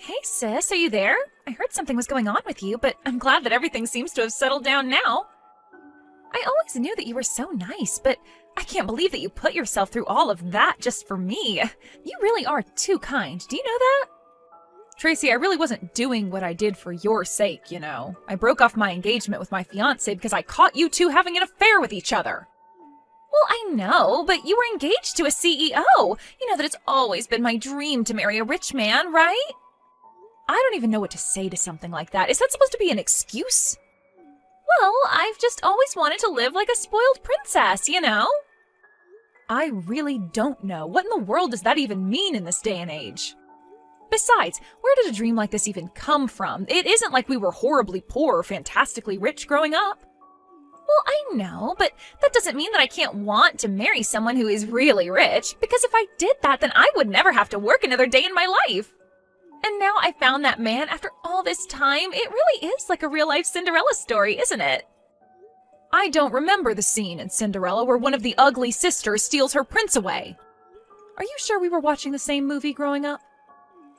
Hey sis, are you there? I heard something was going on with you, but I'm glad that everything seems to have settled down now. I always knew that you were so nice, but I can't believe that you put yourself through all of that just for me. You really are too kind. Do you know that? Tracy, I really wasn't doing what I did for your sake, you know. I broke off my engagement with my fiancé because I caught you two having an affair with each other. Well, I know, but you were engaged to a CEO. You know that it's always been my dream to marry a rich man, right? I don't even know what to say to something like that. Is that supposed to be an excuse? Well, I've just always wanted to live like a spoiled princess, you know? I really don't know. What in the world does that even mean in this day and age? Besides, where did a dream like this even come from? It isn't like we were horribly poor or fantastically rich growing up. Well, I know, but that doesn't mean that I can't want to marry someone who is really rich, because if I did that, then I would never have to work another day in my life. And now I found that man after all this time. It really is like a real-life Cinderella story, isn't it? I don't remember the scene in Cinderella where one of the ugly sisters steals her prince away. Are you sure we were watching the same movie growing up?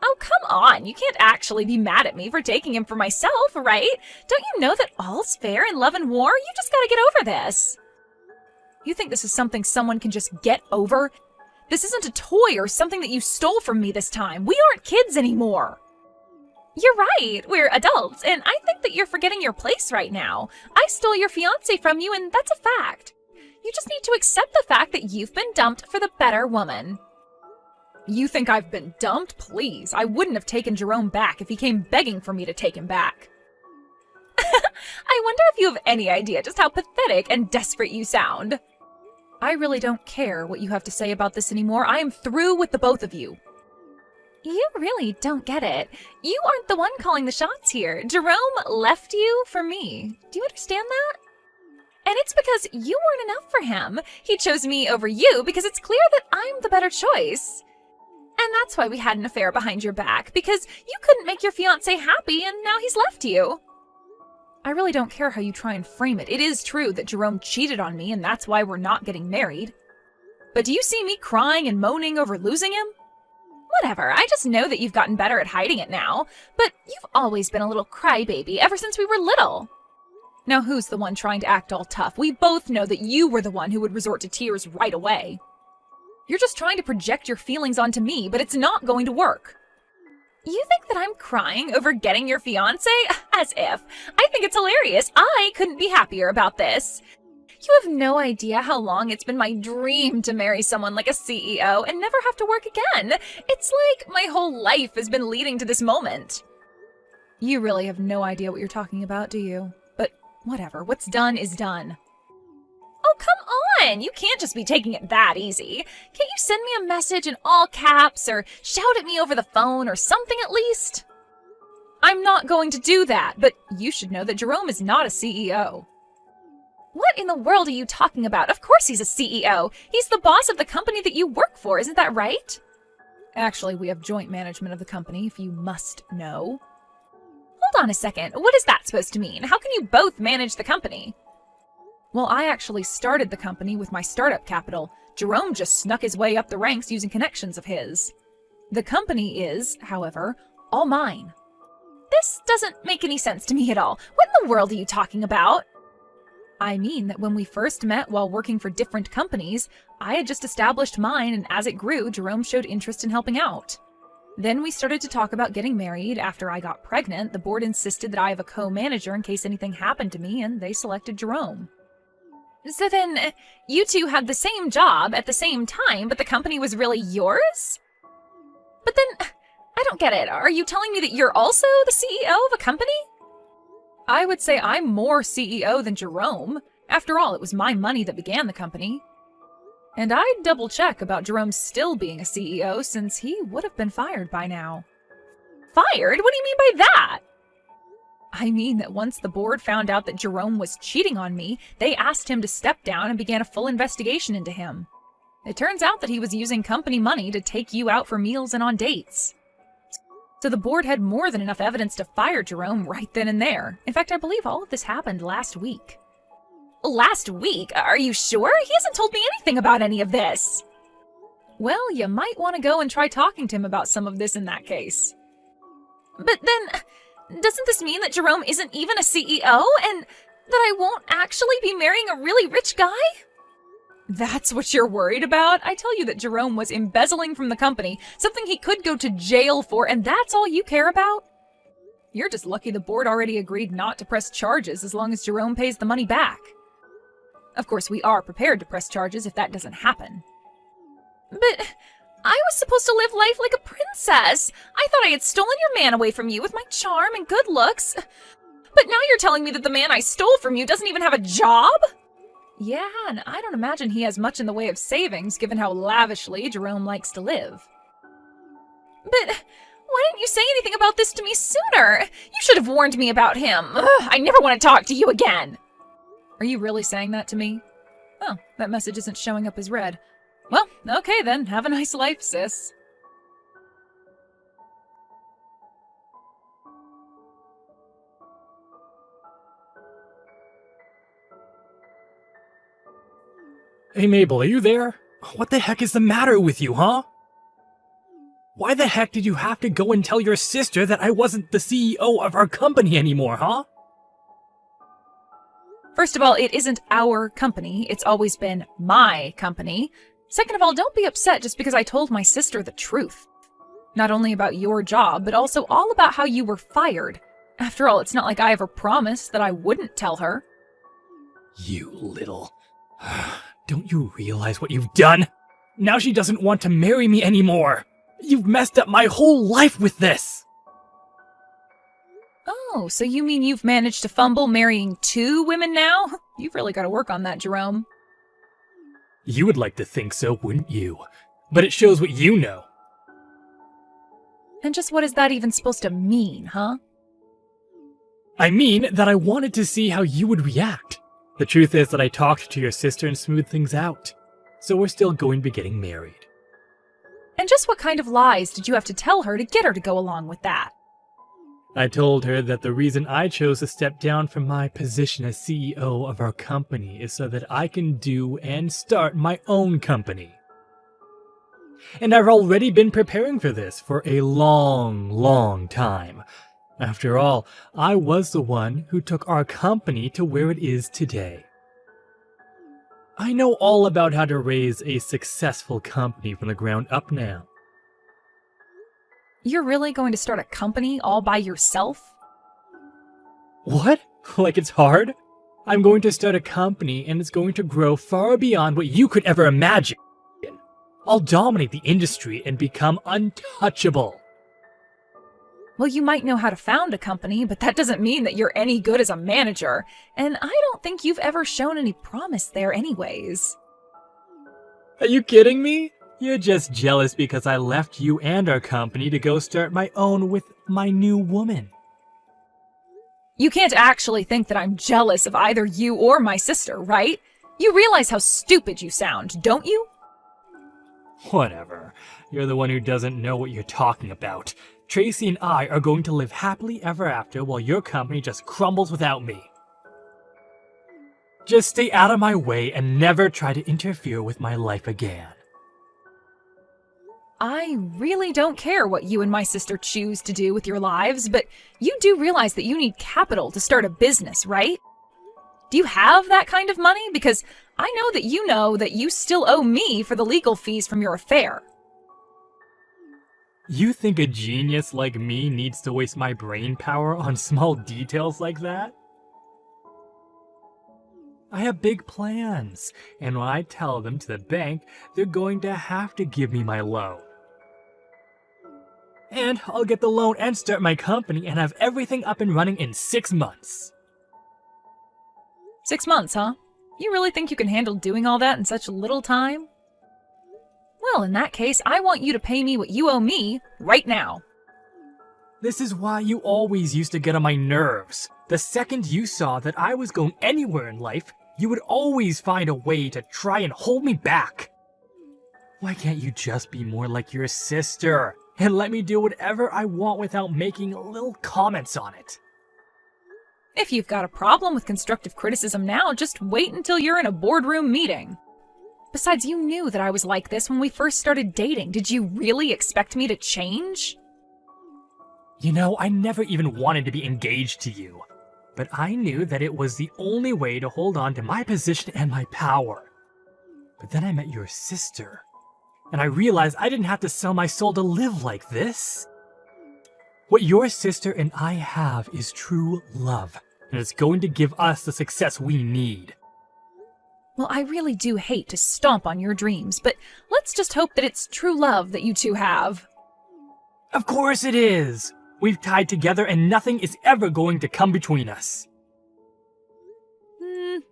Oh, come on. You can't actually be mad at me for taking him for myself, right? Don't you know that all's fair in love and war? You just gotta get over this. You think this is something someone can just get over? This isn't a toy or something that you stole from me this time. We aren't kids anymore. You're right. We're adults, and I think that you're forgetting your place right now. I stole your fiancé from you, and that's a fact. You just need to accept the fact that you've been dumped for the better woman. You think I've been dumped? Please. I wouldn't have taken Jerome back if he came begging for me to take him back. I wonder if you have any idea just how pathetic and desperate you sound. I really don't care what you have to say about this anymore. I am through with the both of you. You really don't get it. You aren't the one calling the shots here. Jerome left you for me. Do you understand that? And it's because you weren't enough for him. He chose me over you because it's clear that I'm the better choice. And that's why we had an affair behind your back, because you couldn't make your fiancé happy and now he's left you. I really don't care how you try and frame it. It is true that Jerome cheated on me and that's why we're not getting married. But do you see me crying and moaning over losing him? Whatever, I just know that you've gotten better at hiding it now, but you've always been a little crybaby ever since we were little. Now who's the one trying to act all tough? We both know that you were the one who would resort to tears right away. You're just trying to project your feelings onto me, but it's not going to work. You think that I'm crying over getting your fiancé? As if. I think it's hilarious. I couldn't be happier about this. You have no idea how long it's been my dream to marry someone like a CEO and never have to work again. It's like my whole life has been leading to this moment. You really have no idea what you're talking about, do you? But whatever, what's done is done. Oh, come on! You can't just be taking it that easy. Can't you send me a message in all caps or shout at me over the phone or something at least? I'm not going to do that, but you should know that Jerome is not a CEO. What in the world are you talking about? Of course he's a CEO. He's the boss of the company that you work for, isn't that right? Actually, we have joint management of the company, if you must know. Hold on a second. What is that supposed to mean? How can you both manage the company? Well, I actually started the company with my startup capital. Jerome just snuck his way up the ranks using connections of his. The company is, however, all mine. This doesn't make any sense to me at all. What in the world are you talking about? I mean that when we first met while working for different companies, I had just established mine, and as it grew, Jerome showed interest in helping out. Then we started to talk about getting married. After I got pregnant, the board insisted that I have a co-manager in case anything happened to me, and they selected Jerome. So then, you two had the same job at the same time, but the company was really yours? But then, I don't get it. Are you telling me that you're also the CEO of a company? I would say I'm more CEO than Jerome. After all, it was my money that began the company. And I'd double check about Jerome still being a CEO since he would have been fired by now. Fired? What do you mean by that? I mean that once the board found out that Jerome was cheating on me, they asked him to step down and began a full investigation into him. It turns out that he was using company money to take you out for meals and on dates. So the board had more than enough evidence to fire Jerome right then and there. In fact, I believe all of this happened last week. Last week? Are you sure? He hasn't told me anything about any of this. Well, you might want to go and try talking to him about some of this in that case. But then, doesn't this mean that Jerome isn't even a CEO, and that I won't actually be marrying a really rich guy? That's what you're worried about? I tell you that Jerome was embezzling from the company, something he could go to jail for, and that's all you care about? You're just lucky the board already agreed not to press charges as long as Jerome pays the money back. Of course, we are prepared to press charges if that doesn't happen. But I was supposed to live life like a princess. I thought I had stolen your man away from you with my charm and good looks. But now you're telling me that the man I stole from you doesn't even have a job? Yeah, and I don't imagine he has much in the way of savings, given how lavishly Jerome likes to live. But why didn't you say anything about this to me sooner? You should have warned me about him. Ugh, I never want to talk to you again. Are you really saying that to me? Oh, that message isn't showing up as read. Well, okay then. Have a nice life, sis. Hey Mabel, are you there? What the heck is the matter with you, huh? Why the heck did you have to go and tell your sister that I wasn't the CEO of our company anymore, huh? First of all, it isn't our company. It's always been my company. Second of all, don't be upset just because I told my sister the truth. Not only about your job, but also all about how you were fired. After all, it's not like I ever promised that I wouldn't tell her. You little... Don't you realize what you've done? Now she doesn't want to marry me anymore. You've messed up my whole life with this. Oh, so you mean you've managed to fumble marrying 2 women now? You've really got to work on that, Jerome. You would like to think so, wouldn't you? But it shows what you know. And just what is that even supposed to mean, huh? I mean that I wanted to see how you would react. The truth is that I talked to your sister and smoothed things out. So we're still going to be getting married. And just what kind of lies did you have to tell her to get her to go along with that? I told her that the reason I chose to step down from my position as CEO of our company is so that I can do and start my own company. And I've already been preparing for this for a long time. After all, I was the one who took our company to where it is today. I know all about how to raise a successful company from the ground up now. You're really going to start a company all by yourself? What? Like it's hard? I'm going to start a company and it's going to grow far beyond what you could ever imagine. I'll dominate the industry and become untouchable. Well, you might know how to found a company, but that doesn't mean that you're any good as a manager. And I don't think you've ever shown any promise there anyways. Are you kidding me? You're just jealous because I left you and our company to go start my own with my new woman. You can't actually think that I'm jealous of either you or my sister, right? You realize how stupid you sound, don't you? Whatever. You're the one who doesn't know what you're talking about. Tracy and I are going to live happily ever after while your company just crumbles without me. Just stay out of my way and never try to interfere with my life again. I really don't care what you and my sister choose to do with your lives, but you do realize that you need capital to start a business, right? Do you have that kind of money? Because I know that you still owe me for the legal fees from your affair. You think a genius like me needs to waste my brain power on small details like that? I have big plans, and when I tell them to the bank, they're going to have to give me my loan. And I'll get the loan and start my company and have everything up and running in 6 months. 6 months, huh? You really think you can handle doing all that in such little time? Well, in that case, I want you to pay me what you owe me right now. This is why you always used to get on my nerves. The second you saw that I was going anywhere in life, you would always find a way to try and hold me back. Why can't you just be more like your sister and let me do whatever I want without making little comments on it? If you've got a problem with constructive criticism now, just wait until you're in a boardroom meeting. Besides, you knew that I was like this when we first started dating. Did you really expect me to change? You know, I never even wanted to be engaged to you. But I knew that it was the only way to hold on to my position and my power. But then I met your sister, and I realized I didn't have to sell my soul to live like this. What your sister and I have is true love, and it's going to give us the success we need. Well, I really do hate to stomp on your dreams, but let's just hope that it's true love that you two have. Of course it is! We've tied together and nothing is ever going to come between us.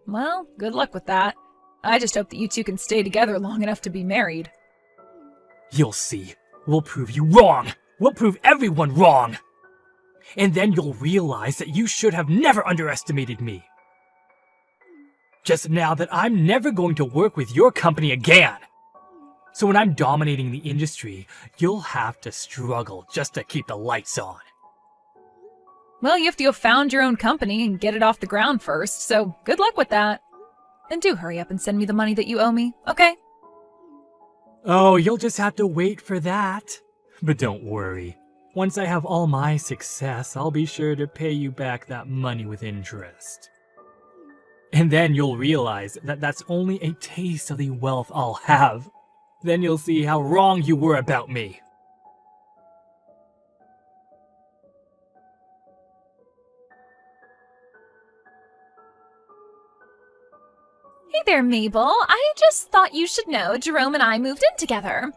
Well, good luck with that. I just hope that you two can stay together long enough to be married. You'll see. We'll prove you wrong! We'll prove everyone wrong! And then you'll realize that you should have never underestimated me. Just now that I'm never going to work with your company again. So when I'm dominating the industry, you'll have to struggle just to keep the lights on. Well, you have to have found your own company and get it off the ground first, so good luck with that. And do hurry up and send me the money that you owe me, okay? Oh, you'll just have to wait for that. But don't worry. Once I have all my success, I'll be sure to pay you back that money with interest. And then you'll realize that that's only a taste of the wealth I'll have. Then you'll see how wrong you were about me. Hey there, Mabel. I just thought you should know Jerome and I moved in together.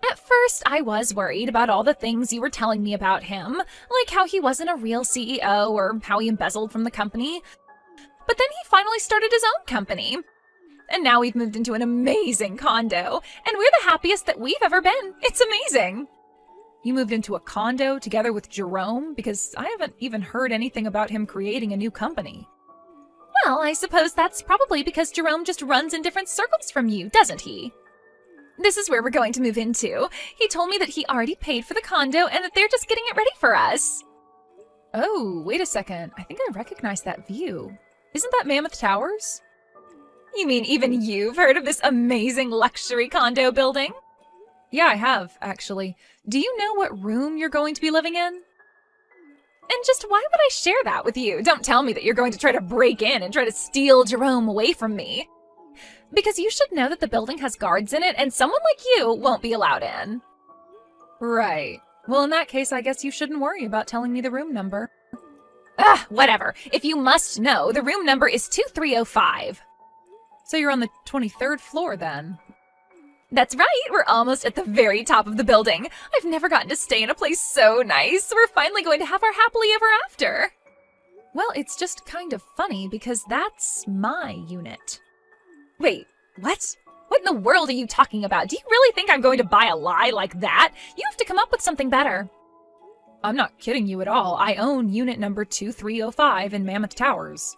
At first, I was worried about all the things you were telling me about him, like how he wasn't a real CEO or how he embezzled from the company. But then he finally started his own company. And now we've moved into an amazing condo, and we're the happiest that we've ever been. It's amazing. You moved into a condo together with Jerome? Because I haven't even heard anything about him creating a new company. Well, I suppose that's probably because Jerome just runs in different circles from you, doesn't he? This is where we're going to move into. He told me that he already paid for the condo and that they're just getting it ready for us. Oh, wait a second. I think I recognize that view. Isn't that Mammoth Towers? You mean even you've heard of this amazing luxury condo building? Yeah, I have, actually. Do you know what room you're going to be living in? And just why would I share that with you? Don't tell me that you're going to try to break in and try to steal Jerome away from me. Because you should know that the building has guards in it and someone like you won't be allowed in. Right. Well, in that case, I guess you shouldn't worry about telling me the room number. Whatever. If you must know, the room number is 2305. So you're on the 23rd floor then? That's right, we're almost at the very top of the building. I've never gotten to stay in a place so nice. We're finally going to have our happily ever after. Well, it's just kind of funny because that's my unit. Wait, what? What in the world are you talking about? Do you really think I'm going to buy a lie like that? You have to come up with something better. I'm not kidding you at all. I own unit number 2305 in Mammoth Towers.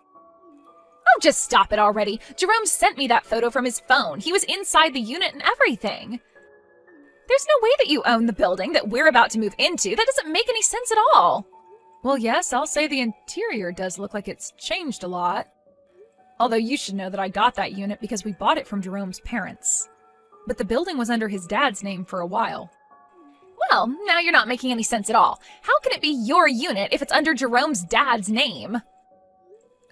Oh, just stop it already. Jerome sent me that photo from his phone. He was inside the unit and everything. There's no way that you own the building that we're about to move into. That doesn't make any sense at all. Well, yes, I'll say the interior does look like it's changed a lot. Although you should know that I got that unit because we bought it from Jerome's parents. But the building was under his dad's name for a while. Well, now you're not making any sense at all. How can it be your unit if it's under Jerome's dad's name?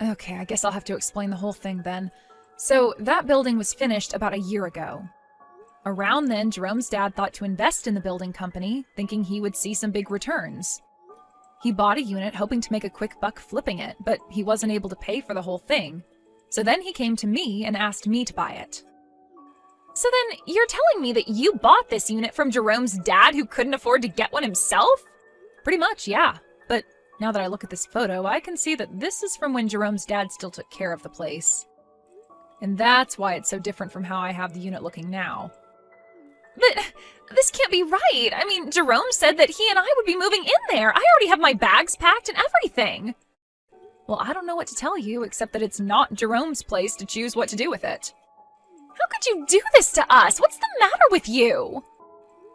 Okay, I guess I'll have to explain the whole thing then. So, that building was finished about a year ago. Around then, Jerome's dad thought to invest in the building company, thinking he would see some big returns. He bought a unit hoping to make a quick buck flipping it, but he wasn't able to pay for the whole thing. So then he came to me and asked me to buy it. So then, you're telling me that you bought this unit from Jerome's dad who couldn't afford to get one himself? Pretty much, yeah. But now that I look at this photo, I can see that this is from when Jerome's dad still took care of the place. And that's why it's so different from how I have the unit looking now. But this can't be right. I mean, Jerome said that he and I would be moving in there. I already have my bags packed and everything. Well, I don't know what to tell you, except that it's not Jerome's place to choose what to do with it. How could you do this to us? What's the matter with you?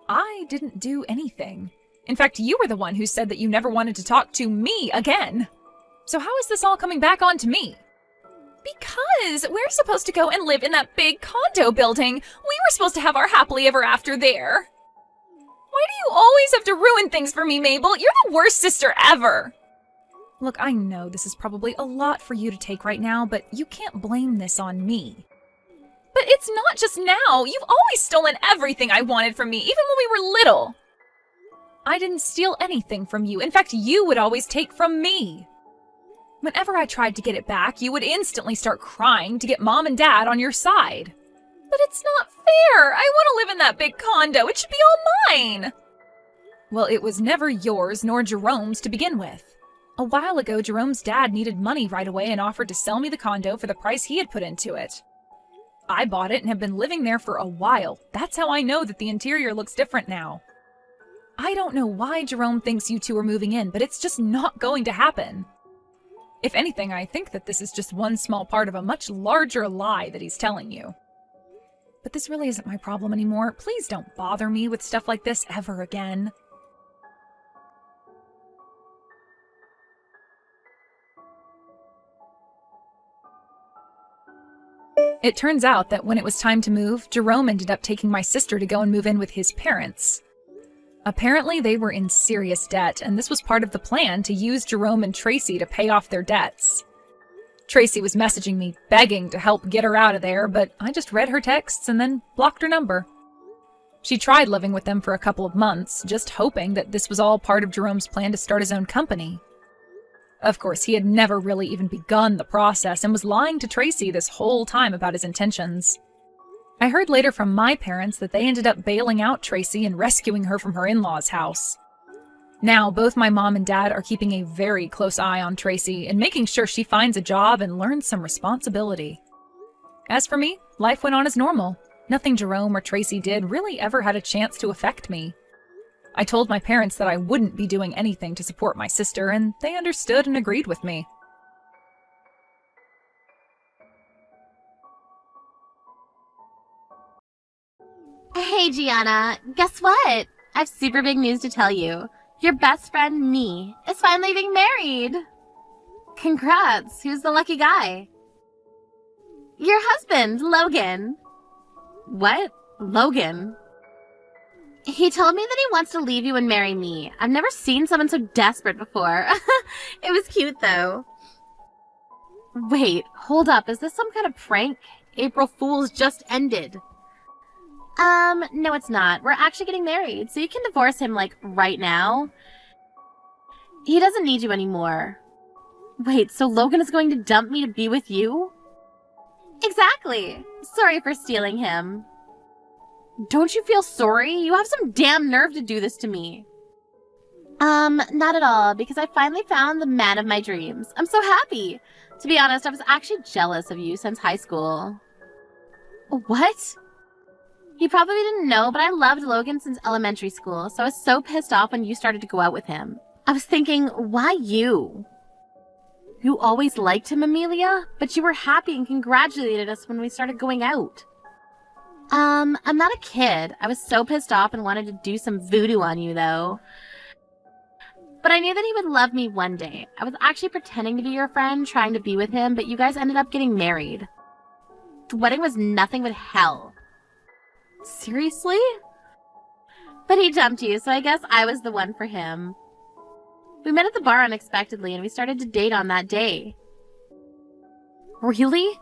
I didn't do anything. In fact, you were the one who said that you never wanted to talk to me again. So how is this all coming back on to me? Because we're supposed to go and live in that big condo building. We were supposed to have our happily ever after there. Why do you always have to ruin things for me, Mabel? You're the worst sister ever! Look, I know this is probably a lot for you to take right now, but you can't blame this on me. But it's not just now. You've always stolen everything I wanted from me, even when we were little. I didn't steal anything from you. In fact, you would always take from me. Whenever I tried to get it back, you would instantly start crying to get Mom and Dad on your side. But it's not fair. I want to live in that big condo. It should be all mine. Well, it was never yours nor Jerome's to begin with. A while ago, Jerome's dad needed money right away and offered to sell me the condo for the price he had put into it. I bought it and have been living there for a while. That's how I know that the interior looks different now. I don't know why Jerome thinks you two are moving in, but it's just not going to happen. If anything, I think that this is just one small part of a much larger lie that he's telling you. But this really isn't my problem anymore. Please don't bother me with stuff like this ever again. It turns out that when it was time to move, Jerome ended up taking my sister to go and move in with his parents. Apparently, they were in serious debt, and this was part of the plan to use Jerome and Tracy to pay off their debts. Tracy was messaging me, begging to help get her out of there, but I just read her texts and then blocked her number. She tried living with them for a couple of months, just hoping that this was all part of Jerome's plan to start his own company. Of course, he had never really even begun the process and was lying to Tracy this whole time about his intentions. I heard later from my parents that they ended up bailing out Tracy and rescuing her from her in-laws' house. Now, both my mom and dad are keeping a very close eye on Tracy and making sure she finds a job and learns some responsibility. As for me, life went on as normal. Nothing Jerome or Tracy did really ever had a chance to affect me. I told my parents that I wouldn't be doing anything to support my sister, and they understood and agreed with me. Hey, Gianna, guess what? I have super big news to tell you. Your best friend, me, is finally being married. Congrats. Who's the lucky guy? Your husband, Logan. What? Logan? He told me that he wants to leave you and marry me. I've never seen someone so desperate before. It was cute, though. Wait, hold up. Is this some kind of prank? April Fool's just ended. No, it's not. We're actually getting married, so you can divorce him, like, right now. He doesn't need you anymore. Wait, so Logan is going to dump me to be with you? Exactly. Sorry for stealing him. Don't you feel sorry? You have some damn nerve to do this to me. Not at all, because I finally found the man of my dreams. I'm so happy. To be honest, I was actually jealous of you since high school. What? You probably didn't know, but I loved Logan since elementary school, so I was so pissed off when you started to go out with him. I was thinking, why you? You always liked him, Amelia, but you were happy and congratulated us when we started going out. I'm not a kid. I was so pissed off and wanted to do some voodoo on you, though. But I knew that he would love me one day. I was actually pretending to be your friend, trying to be with him, but you guys ended up getting married. The wedding was nothing but hell. Seriously? But he dumped you, so I guess I was the one for him. We met at the bar unexpectedly, and we started to date on that day. Really?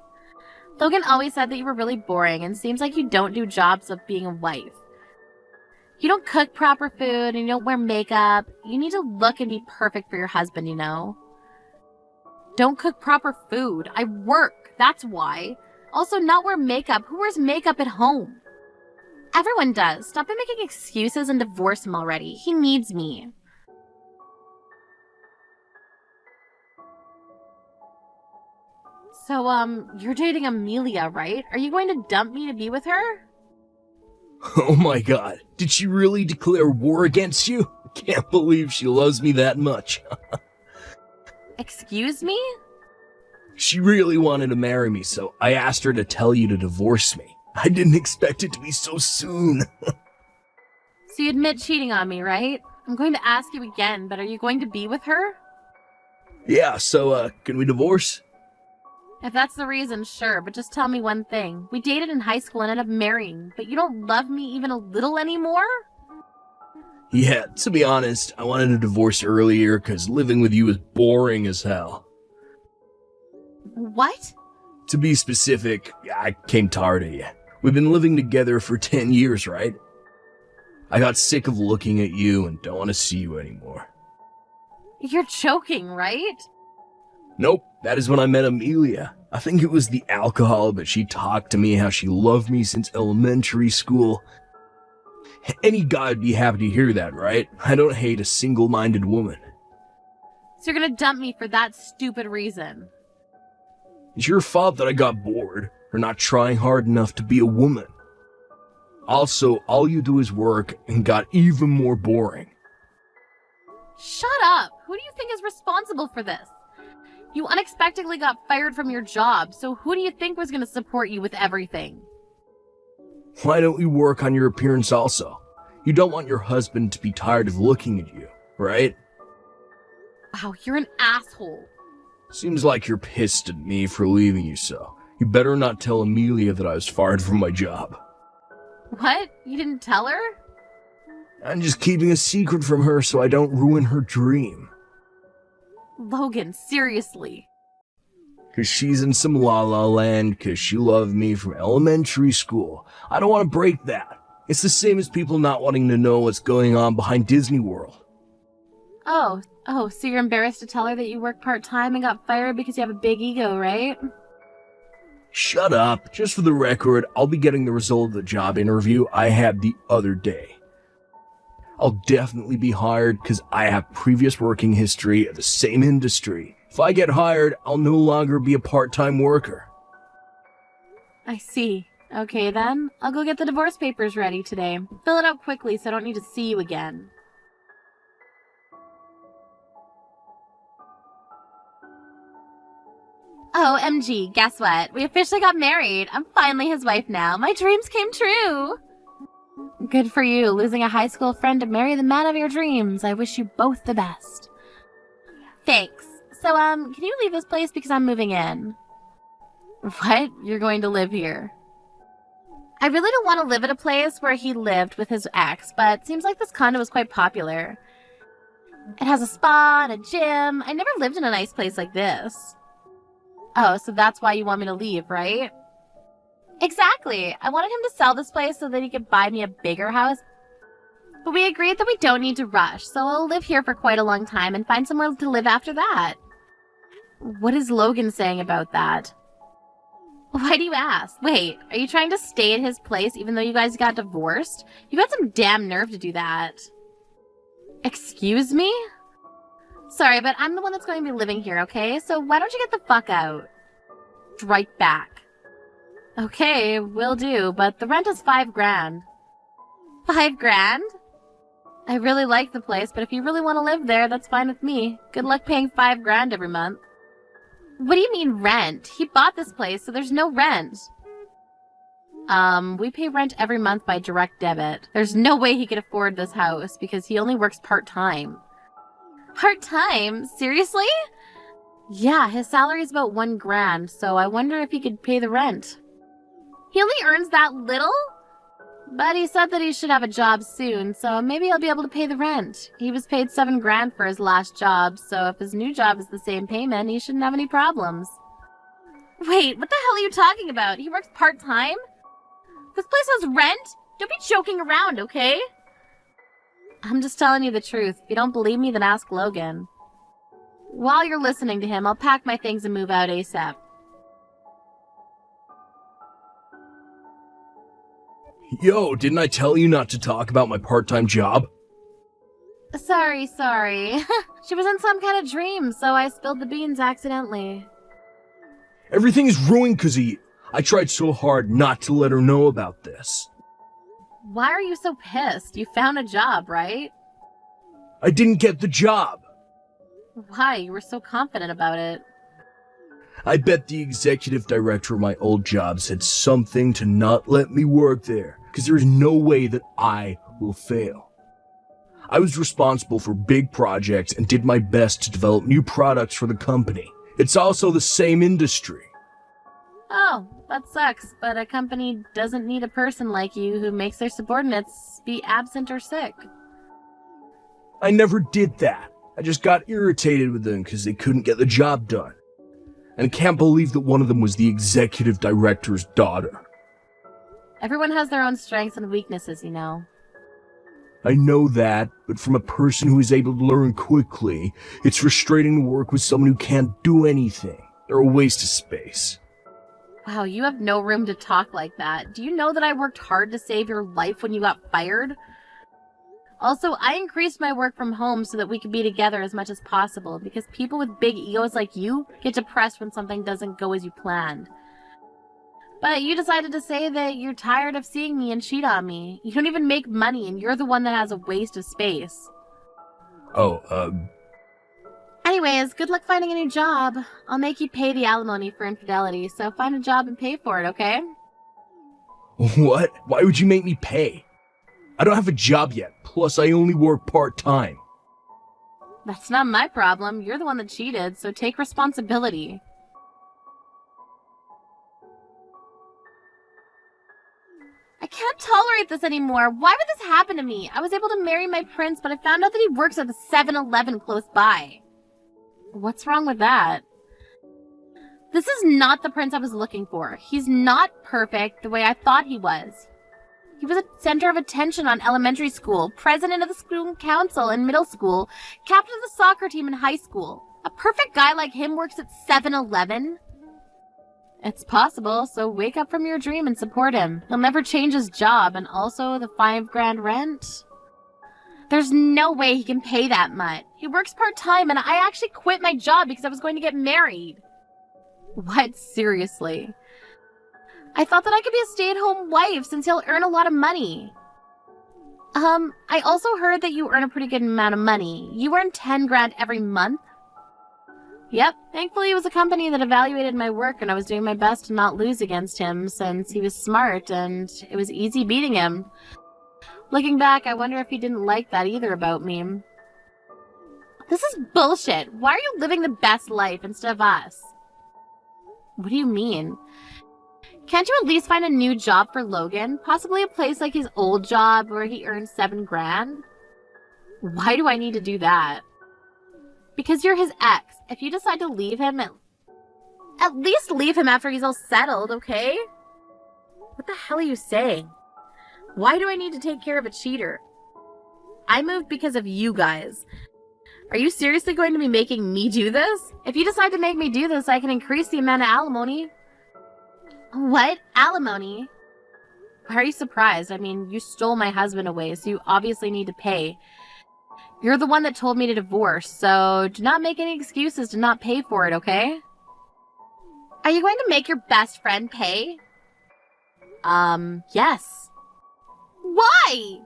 Logan always said that you were really boring, and seems like you don't do jobs of being a wife. You don't cook proper food, and you don't wear makeup. You need to look and be perfect for your husband, you know? Don't cook proper food. I work, that's why. Also, not wear makeup. Who wears makeup at home? Everyone does. Stop making excuses and divorce him already. He needs me. So, you're dating Amelia, right? Are you going to dump me to be with her? Oh my god, did she really declare war against you? Can't believe she loves me that much. Excuse me? She really wanted to marry me, so I asked her to tell you to divorce me. I didn't expect it to be so soon. So you admit cheating on me, right? I'm going to ask you again, but are you going to be with her? Yeah, so, can we divorce? If that's the reason, sure, but just tell me one thing. We dated in high school and ended up marrying, but you don't love me even a little anymore? Yeah, to be honest, I wanted a divorce earlier because living with you is boring as hell. What? To be specific, I came tired of you. We've been living together for 10 years, right? I got sick of looking at you and don't want to see you anymore. You're joking, right? Nope, that is when I met Amelia. I think it was the alcohol, but she talked to me how she loved me since elementary school. Any guy would be happy to hear that, right? I don't hate a single-minded woman. So you're gonna dump me for that stupid reason? It's your fault that I got bored, or not trying hard enough to be a woman. Also, all you do is work and got even more boring. Shut up! Who do you think is responsible for this? You unexpectedly got fired from your job, so who do you think was gonna support you with everything? Why don't you work on your appearance also? You don't want your husband to be tired of looking at you, right? Wow, you're an asshole. Seems like you're pissed at me for leaving you so. You better not tell Amelia that I was fired from my job. What? You didn't tell her? I'm just keeping a secret from her so I don't ruin her dream. Logan, seriously. Cause she's in some la-la land cause she loved me from elementary school. I don't want to break that. It's the same as people not wanting to know what's going on behind Disney World. Oh, so you're embarrassed to tell her that you work part-time and got fired because you have a big ego, right? Shut up. Just for the record, I'll be getting the result of the job interview I had the other day. I'll definitely be hired because I have previous working history at the same industry. If I get hired, I'll no longer be a part-time worker. I see. Okay then, I'll go get the divorce papers ready today. Fill it out quickly so I don't need to see you again. Oh, MG, guess what? We officially got married. I'm finally his wife now. My dreams came true. Good for you, losing a high school friend to marry the man of your dreams. I wish you both the best. Thanks. So, can you leave this place because I'm moving in? What? You're going to live here? I really don't want to live at a place where he lived with his ex, but seems like this condo is quite popular. It has a spa and a gym. I never lived in a nice place like this. Oh, so that's why you want me to leave, right? Exactly. I wanted him to sell this place so that he could buy me a bigger house. But we agreed that we don't need to rush, so I'll live here for quite a long time and find somewhere to live after that. What is Logan saying about that? Why do you ask? Wait, are you trying to stay at his place even though you guys got divorced? You got some damn nerve to do that. Excuse me? Sorry, but I'm the one that's going to be living here, okay? So why don't you get the fuck out? Right back. Okay, will do, but the rent is $5,000. $5,000? I really like the place, but if you really want to live there, that's fine with me. Good luck paying $5,000 every month. What do you mean rent? He bought this place, so there's no rent. We pay rent every month by direct debit. There's no way he could afford this house because he only works part-time. Part-time? Seriously? Yeah, his salary is about $1,000, so I wonder if he could pay the rent. He only earns that little? But he said that he should have a job soon, so maybe he'll be able to pay the rent. He was paid $7,000 for his last job, so if his new job is the same payment, he shouldn't have any problems. Wait, what the hell are you talking about? He works part-time? This place has rent? Don't be joking around, okay? I'm just telling you the truth. If you don't believe me, then ask Logan. While you're listening to him, I'll pack my things and move out ASAP. Yo, didn't I tell you not to talk about my part-time job? Sorry. She was in some kind of dream, so I spilled the beans accidentally. Everything is ruined because of you. I tried so hard not to let her know about this. Why are you so pissed? You found a job, right? I didn't get the job. Why? You were so confident about it. I bet the executive director of my old job said something to not let me work there, because there is no way that I will fail. I was responsible for big projects and did my best to develop new products for the company. It's also the same industry. Oh, that sucks, but a company doesn't need a person like you who makes their subordinates be absent or sick. I never did that. I just got irritated with them because they couldn't get the job done. And I can't believe that one of them was the executive director's daughter. Everyone has their own strengths and weaknesses, you know. I know that, but from a person who is able to learn quickly, it's frustrating to work with someone who can't do anything. They're a waste of space. Wow, you have no room to talk like that. Do you know that I worked hard to save your life when you got fired? Also, I increased my work from home so that we could be together as much as possible, because people with big egos like you get depressed when something doesn't go as you planned. But you decided to say that you're tired of seeing me and cheat on me. You don't even make money, and you're the one that has a waste of space. Anyways, good luck finding a new job. I'll make you pay the alimony for infidelity, so find a job and pay for it, okay? What? Why would you make me pay? I don't have a job yet, plus I only work part-time. That's not my problem. You're the one that cheated, so take responsibility. I can't tolerate this anymore. Why would this happen to me? I was able to marry my prince, but I found out that he works at the 7-Eleven close by. What's wrong with that? This is not the prince I was looking for. He's not perfect the way I thought he was. He was a center of attention on elementary school, president of the school council in middle school, captain of the soccer team in high school. A perfect guy like him works at 7-Eleven? It's possible, so wake up from your dream and support him. He'll never change his job, and also the $5,000 rent. There's no way he can pay that much. He works part-time, and I actually quit my job because I was going to get married. What? Seriously? I thought that I could be a stay-at-home wife since he'll earn a lot of money. I also heard that you earn a pretty good amount of money. You earn $10,000 every month? Yep, thankfully it was a company that evaluated my work and I was doing my best to not lose against him since he was smart and it was easy beating him. Looking back, I wonder if he didn't like that either about me. This is bullshit. Why are you living the best life instead of us? What do you mean? Can't you at least find a new job for Logan? Possibly a place like his old job where he earns $7,000? Why do I need to do that? Because you're his ex. If you decide to leave him, at least leave him after he's all settled, okay? What the hell are you saying? Why do I need to take care of a cheater? I moved because of you guys. Are you seriously going to be making me do this? If you decide to make me do this, I can increase the amount of alimony. What? Alimony? Why are you surprised? I mean, you stole my husband away, so you obviously need to pay. You're the one that told me to divorce, so do not make any excuses to not pay for it, okay? Are you going to make your best friend pay? Yes. Why?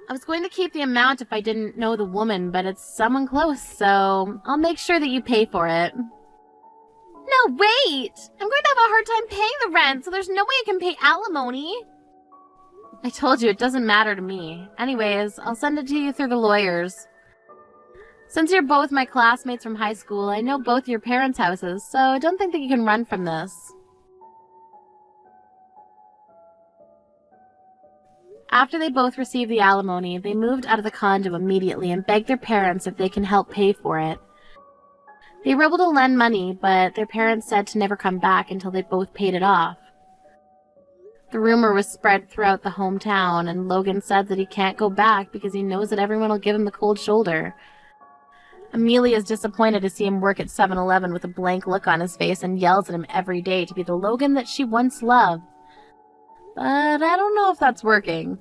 I was going to keep the amount if I didn't know the woman, but it's someone close, so I'll make sure that you pay for it. No, wait! I'm going to have a hard time paying the rent, so there's no way I can pay alimony. I told you, it doesn't matter to me. Anyways, I'll send it to you through the lawyers. Since you're both my classmates from high school, I know both your parents' houses, so I don't think that you can run from this. After they both received the alimony, they moved out of the condo immediately and begged their parents if they can help pay for it. They were able to lend money, but their parents said to never come back until they both paid it off. The rumor was spread throughout the hometown, and Logan said that he can't go back because he knows that everyone will give him the cold shoulder. Amelia is disappointed to see him work at 7-Eleven with a blank look on his face and yells at him every day to be the Logan that she once loved. But I don't know if that's working.